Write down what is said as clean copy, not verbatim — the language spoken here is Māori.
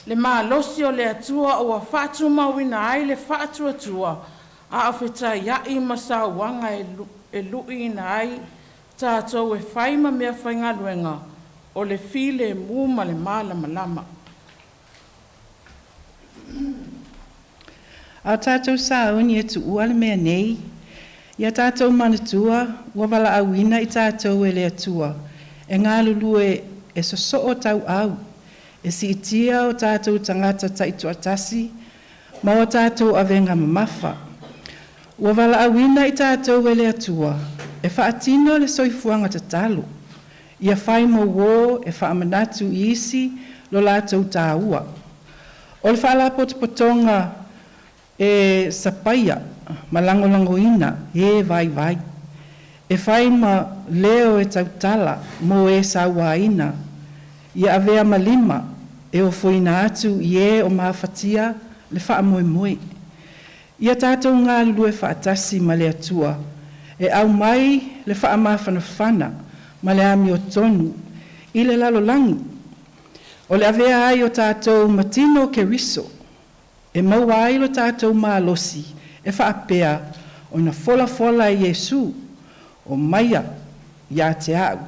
Le malosi o le atua o a whaatu mawina ai le whaatu atua a awhita iai masauanga e lui ina ai tātou e whaima mea whainga luenga o le file mūma le malama lama. A tātou sa uni e tu ua le mea nei, ia tātou manatua ua wala awina i tātou e le atua, e ngā lulue e soso o tau au, e si itia o tātou tangata taitu atasi, ma o tātou avenga mamafa. Ua wala awina i tātou e le atua, e whaatino le soifuanga te talo, ia whai mo wō e whaamanatu i isi lo lātou tāua. O le whaalapotopotonga e sapaia, malangolangoina, e vai. E whai ma leo e tautala mo e sawaina, ia avea malima e o fuina atu i e o mawhatia le wha moe. Ia tātou ngā lue whaatasi ma le atua, e au mai le wha mawhanawhana ma le ami o tonu i le lalolangi. O le avea ai o tātou matino ke riso, e maua ai lo tātou malosi e whaapea o na fola i Yesu o maia ia te au.